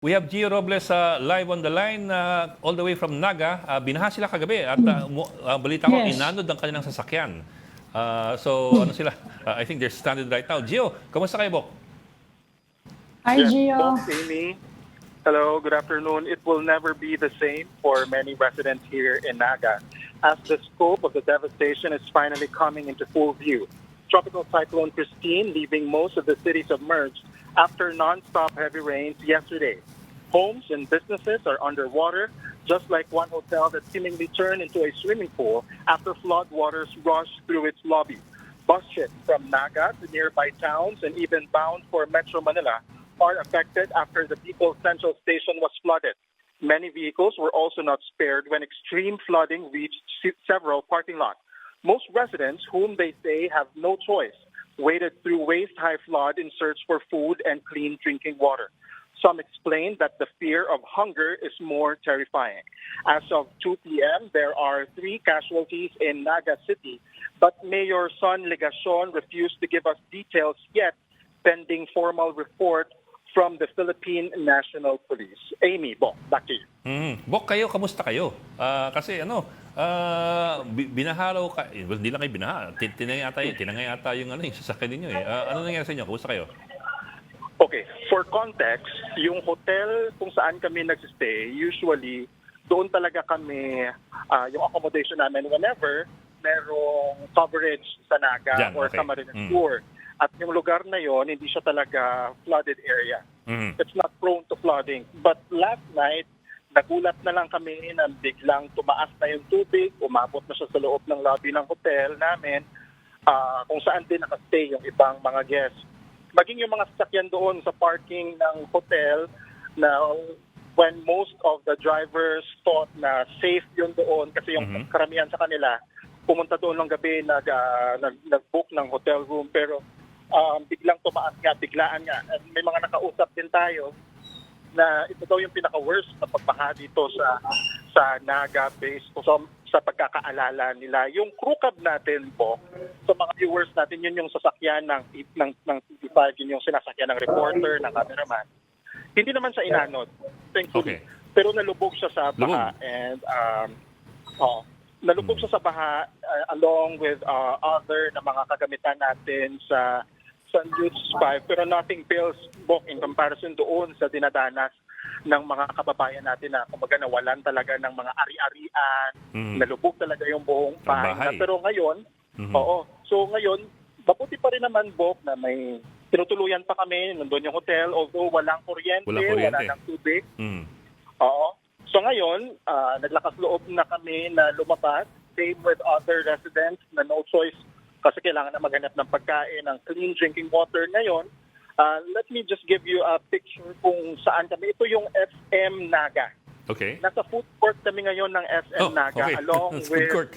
We have Gio Robles live on the line all the way from Naga. Binaha sila kagabi at balita ko Yes. inanod ang kanilang sasakyan. So ano sila? I think they're stranded right now. Gio, kamusta kayo, Bok? Hi, Yes, Gio. Boss Amy. Hello, good afternoon. It will never be the same for many residents here in Naga, as the scope of the devastation is finally coming into full view. Tropical Cyclone Christine leaving most of the city submerged after non-stop heavy rains yesterday. Homes and businesses are underwater, just like one hotel that seemingly turned into a swimming pool after flood waters rushed through its lobby. Bus trips from Naga to nearby towns and even bound for Metro Manila are affected after the Bicol Central Station was flooded. Many vehicles were also not spared when extreme flooding reached several parking lots. Most residents, whom they say have no choice, waded through waist-high flood in search for food and clean drinking water. Some explain that the fear of hunger is more terrifying. As of 2 p.m., there are 3 casualties in Naga City, but Mayor Son Legacion refused to give us details yet, pending formal report from the Philippine National Police. Amy, Bo, back to you. Bok, kayo, kamusta kayo? Kasi binaharaw ka, well, hindi lang kayo binaha. Tinangay ata yung, yung sasakyan ninyo eh. Ano nangyari sa inyo? Kamusta kayo? Okay, for context, yung hotel kung saan kami nagsistay, usually doon talaga kami, yung accommodation namin whenever merong coverage sa Naga Diyan, or okay. sa Marines Tour. At yung lugar na yon, hindi siya talaga flooded area. It's not prone to flooding. But last night, nagulat na lang kami na biglang tumaas na yung tubig, umabot na siya sa loob ng lobby ng hotel namin, kung saan din nakastay yung ibang mga guests. Maging yung mga sasakyan doon sa parking ng hotel na when most of the drivers thought na safe yun doon kasi yung karamihan sa kanila pumunta doon ng gabi nag-book ng hotel room pero biglang tumaas nga, biglaan nga. And may mga nakausap din tayo na ito daw yung pinaka-worst na pagbaha dito sa Naga base sa pagkakaalala nila. Yung crew cab natin po, sa mga viewers natin, yun yung sasakyan ng TV5, yun yung sinasakyan ng reporter, ng cameraman. Hindi naman siya inanod, thankfully. Okay. Pero nalubog siya sa baha. Lubog. And nalubog siya sa baha along with other na mga kagamitan natin sa News 5, pero nothing pales, Bok, in comparison doon sa dinadanas ng mga kababayan natin na kumbaga nawalan talaga ng mga ari-arian, nalubog talaga yung buong Ang bahay. bahay. Pero ngayon, so ngayon, mabuti pa rin naman, Bok, na may tinutuluyan pa kami, nandun yung hotel, although walang kuryente, wala ng tubig. Oo. So ngayon, naglakas loob na kami na lumabas, same with other residents na no choice kasi kailangan na maghanap ng pagkain, ng clean drinking water ngayon. Let me just give you a picture kung saan kami. Ito yung SM Naga. Okay. Nasa food court kami ngayon ng SM Naga okay. along Food with court.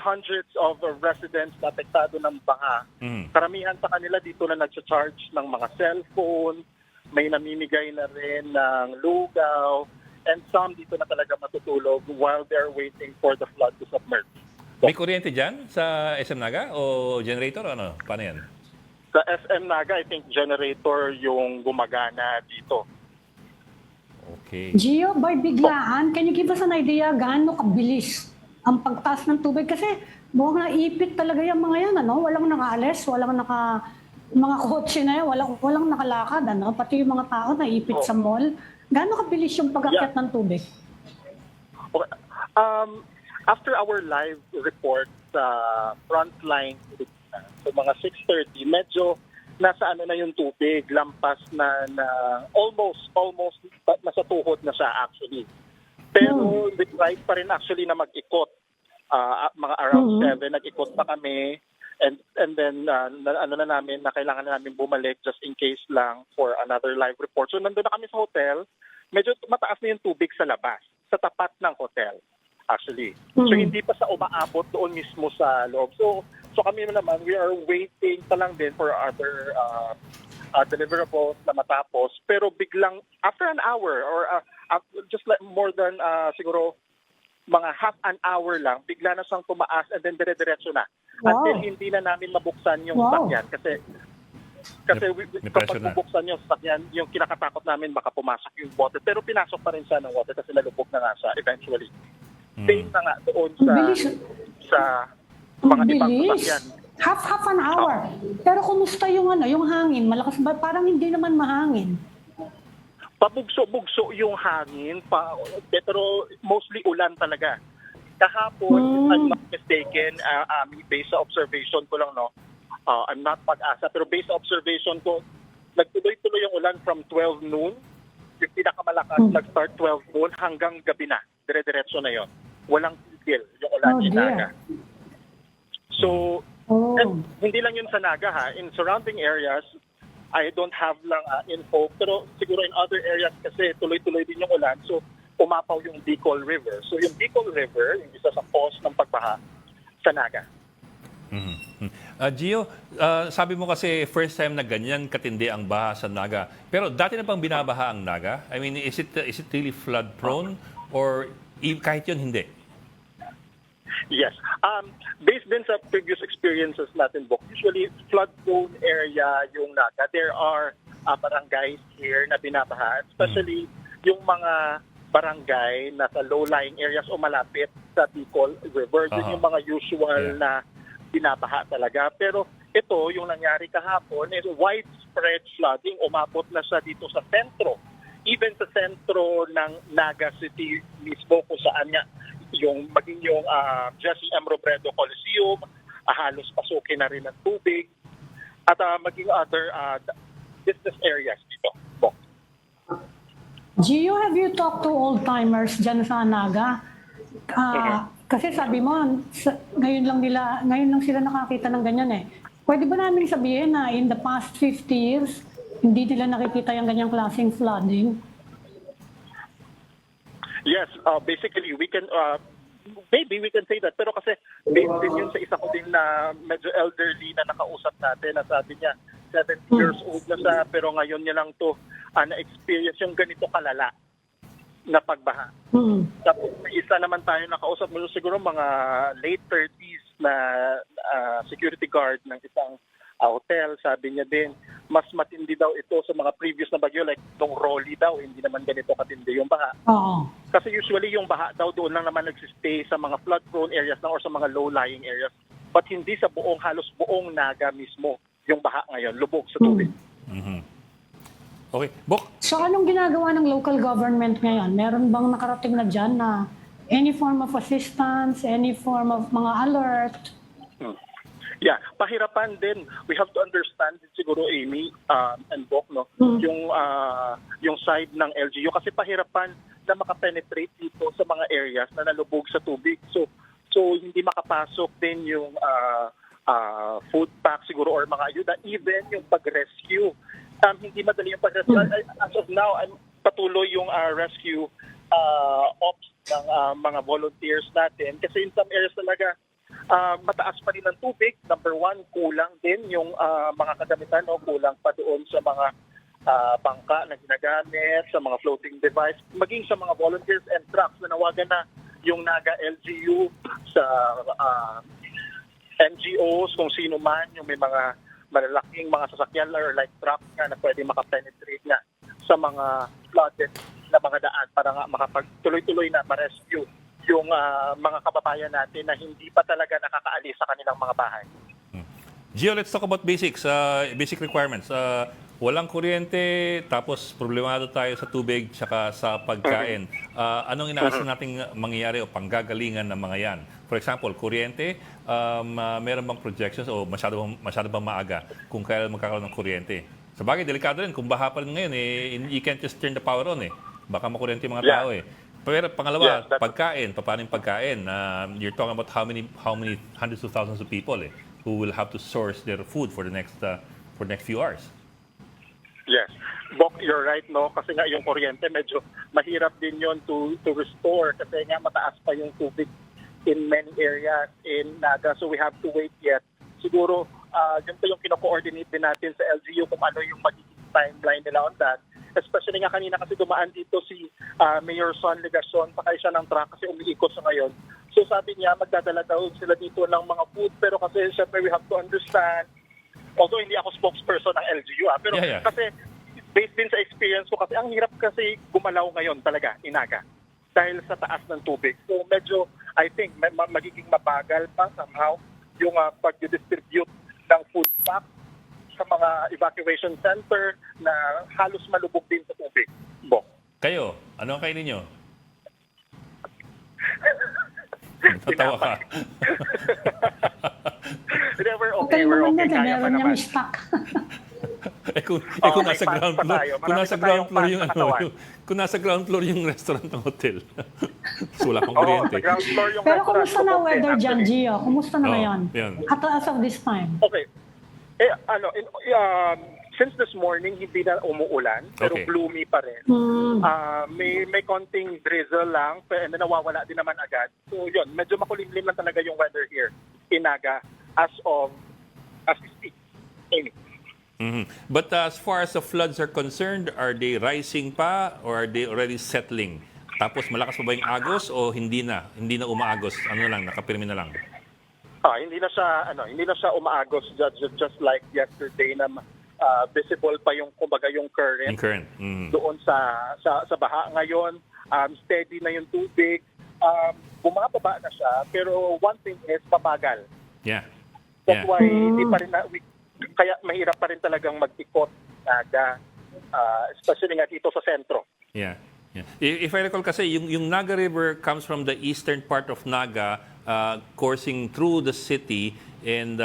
hundreds of residents na apektado ng baha. Karamihan sa kanila dito na nag-charge ng mga cellphone, may namimigay na rin ng lugaw, and some dito na talaga matutulog while they're waiting for the flood to submerge. May kuryente dyan sa SM Naga o generator o ano? Paano yan? Sa SM Naga, I think generator yung gumagana dito. Okay. Gio, by biglaan, can you give us an idea gaano kabilis ang pagtaas ng tubig? Kasi mukhang naipit talaga yung mga yan, ano? Walang nakaalis, mga kotse na yan, walang nakalakad, ano? Pati yung mga tao naipit sa mall. Gaano kabilis yung pag-akyat ng tubig? Okay. After our live report sa frontline, so mga 6:30, medyo nasa ano na yung tubig, lampas na almost nasa tuhod na siya actually. Pero we tried pa rin actually na mag-ikot. Mga around 7, nag-ikot pa kami. And then ano na namin na kailangan na namin bumalik just in case lang for another live report. So nandun na kami sa hotel. Medyo mataas na yung tubig sa labas, sa tapat ng hotel. Actually. So hindi pa sa umaabot doon mismo sa loob. So kami naman, we are waiting pa lang din for other deliverables na matapos. Pero biglang, after an hour or just like more than siguro mga half an hour lang, bigla na siyang tumaas and then dire-diretso na. Wow. Until hindi na namin mabuksan yung sakyan. Kasi Kasi May kapag pressure na. bubuksan yung sasakyan, yung kinakatakot namin baka pumasok yung water. Pero pinasok pa rin siya ng water kasi nalubog na nga siya eventually. Same na nga doon Ang bilis. sa Ang mga ibang bilis. sasakyan. Half an hour. Pero kumusta yung yung hangin? Malakas ba? Parang hindi naman mahangin. Pabugso-bugso yung hangin, pero mostly ulan talaga. Kahapon, if I'm not mistaken, based sa observation ko lang, no, I'm not pag-asa, pero based sa observation ko, nagtuloy-tuloy yung ulan from 12 noon, yung pinakamalakas, nag-start 12 noon hanggang gabi na. Dire-diretso na yon. Walang tigil yung ulan Oh, in dear. Naga. So, Oh. and hindi lang yun sa Naga, ha. In surrounding areas, I don't have lang info, pero siguro in other areas kasi tuloy-tuloy din yung ulan, so umapaw yung Bicol River. So yung Bicol River, yung isa sa cause ng pagbaha sa Naga. Gio, sabi mo kasi first time na ganyan katindi ang baha sa Naga. Pero dati na bang binabaha ang Naga? I mean, is it really flood prone or kahit yun hindi? Yes. Based din sa previous experiences natin, Bok, usually flood-prone area yung Naga. There are barangays here na binabaha, especially yung mga barangay na sa low-lying areas o malapit sa Bicol River. Yun yung mga usual na binabaha talaga. Pero ito, yung nangyari kahapon, is widespread flooding. Umabot na siya dito sa sentro. Even sa sentro ng Naga City mismo kung saan nga yung maging yung Jesse M. Robredo Coliseum, halos pasukin na rin ng tubig, at maging other business areas dito. Bok. Gio, have you talked to old-timers dyan sa Naga? Kasi sabi mo, ngayon lang sila nakakita ng ganyan eh. Pwede ba namin sabihin na in the past 50 years, hindi nila nakikita yung ganyang klaseng flooding? Yes, basically we can maybe we can say that, pero kasi based din yun sa isa ko din na medyo elderly na nakausap natin, na sabi niya 70 years old na siya, pero ngayon niya lang to na-experience yung ganito kalala na pagbaha. Tapos may isa naman tayo nakausap mo, siguro mga late 30s na security guard ng isang hotel. Sabi niya din, mas matindi daw ito sa mga previous na bagyo, like nung Rolly daw, hindi naman ganito katindi yung baha. Oo. Kasi usually yung baha daw doon lang naman nagsistay sa mga flood-prone areas lang or sa mga low-lying areas. But hindi sa halos buong Naga mismo yung baha ngayon, lubog sa tubig. Okay. Bok, So anong ginagawa ng local government ngayon? Meron bang nakarating na dyan na any form of assistance, any form of mga alert? Yeah, pahirapan din. We have to understand din siguro, Amy and Bok, no, yung side ng LGU kasi pahirapan na makapenetrate dito sa mga areas na nalubog sa tubig. So hindi makapasok din yung food pack siguro or mga ayuda, even yung pag-rescue. Hindi madali yung pag-rescue. As of now, patuloy yung rescue ops ng mga volunteers natin kasi in some areas talaga mataas pa rin ang tubig. Number one, kulang din yung mga kagamitan, no? Kulang pa doon sa mga bangka na ginagamit, sa mga floating device, maging sa mga volunteers and trucks. Nanawagan na yung Naga LGU sa NGOs, kung sino man, yung may mga malalaking mga sasakyan or like trucks na pwede makapenetrate nga sa mga flooded na mga daan para nga makapagtuloy-tuloy na ma-rescue yung mga kababayan natin na hindi pa talaga nakakaalis sa kanilang mga bahay. Gio, let's talk about basics, basic requirements. Walang kuryente, tapos problemado tayo sa tubig tsaka sa pagkain. Anong inaasahan nating mangyayari o panggagalingan ng mga yan? For example, kuryente, meron bang projections o masyado bang maaga kung kailan magkakaroon ng kuryente? Sa bagay, delikado rin. Kung baha pa rin ngayon, you can't just turn the power on. Baka makuryente yung mga tao. Pero pangalawa, pagkain. Paano yung pagkain? You're talking about how many hundreds of thousands of people who will have to source their food for the next few hours. Yes. Bok, you're right, no? Kasi nga yung kuryente, medyo mahirap din yon to restore kasi nga mataas pa yung tubig in many areas in Naga. So we have to wait yet. Siguro, yun pa yung kino-coordinate din natin sa LGU kung ano yung magiging timeline nila on that. Especially nga kanina kasi dumaan dito si Mayor Son Legacion, sakay siya ng truck kasi umiikot sa ngayon. So sabi niya, magdadala daw sila dito ng mga food. Pero kasi syempre we have to understand Although hindi ako spokesperson ng LGU, pero Yeah, yeah. kasi based din sa experience ko kasi ang hirap kasi gumalaw ngayon talaga, Inaga. Dahil sa taas ng tubig. So medyo, I think, magiging mabagal pa somehow yung pag-distribute ng food pack sa mga evacuation center na halos malubog din sa tubig. Bok. Kayo, ano ang kainin nyo? Tatawa ka. We're Okay okay, we're naman okay. yan, Kaya pa meron naman. niyang stock. kung Oo, nasa may ground fans pa floor, tayo. kung Marami nasa pa ground tayong floor fans yung sa ano, katawan. kung nasa ground floor yung restaurant ng hotel. So, wala pang Oo, kuryente. sa ground floor yung Pero restaurant kumusta ko na po, weather dyan, actually. Gio? Kumusta na Oo, ngayon? yan. As of this time. Okay. Since this morning, hindi na umuulan, pero Okay. gloomy pa rin. May konting drizzle lang, and then nawawala din naman agad. So yun, medyo makulimlim lang talaga yung weather here in Naga as we speak. Amy. Mhm. But as far as the floods are concerned, are they rising pa or are they already settling? Tapos malakas pa ba yung agos o hindi na? Hindi na umaagos? Ano lang, nakapirmi na lang? Hindi na siya umaagos just like yesterday na visible pa yung kumbaga yung current. Yung current. Mhm. Doon sa baha ngayon, steady na yung tubig. Bumababa na siya, pero one thing is pabagal. Yeah. That's Yeah. why di pa rin kaya mahirap pa rin talagang mag-ikot Naga, especially nga dito sa sentro. Yeah. Yeah. If I recall kasi, yung Naga River comes from the eastern part of Naga, coursing through the city and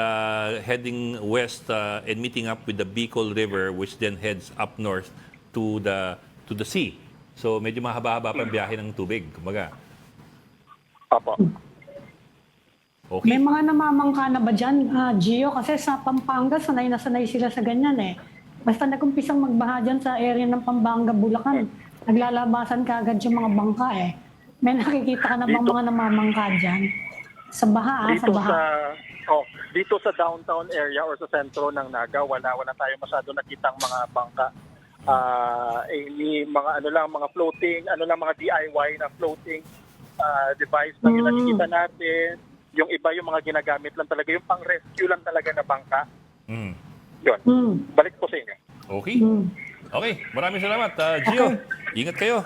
heading west and meeting up with the Bicol River, which then heads up north to the sea. So medyo mahaba-haba pa ang biyahe ng tubig, kumbaga. Apo. Okay. May mga namamangka na ba dyan, Gio? Kasi sa Pampanga, sanay na sanay sila sa ganyan eh. Basta nagumpisang magbaha dyan sa area ng Pampanga, Bulacan, naglalabasan ka agad yung mga bangka eh. May nakikita ka na bang Dito- mga namamangka dyan? Sa baha, sa Dito baha. dito sa downtown area or sa sentro ng Naga, wala tayo masyado nakitang mga bangka. Mga floating, mga DIY na floating device lang yung nakikita natin. Yung iba yung mga ginagamit lang talaga, yung pang-rescue lang talaga na bangka. Mm. Yun. Mm. Balik po sa inyo. Okay. Mm. Okay. Maraming salamat, Gio. Ingat kayo.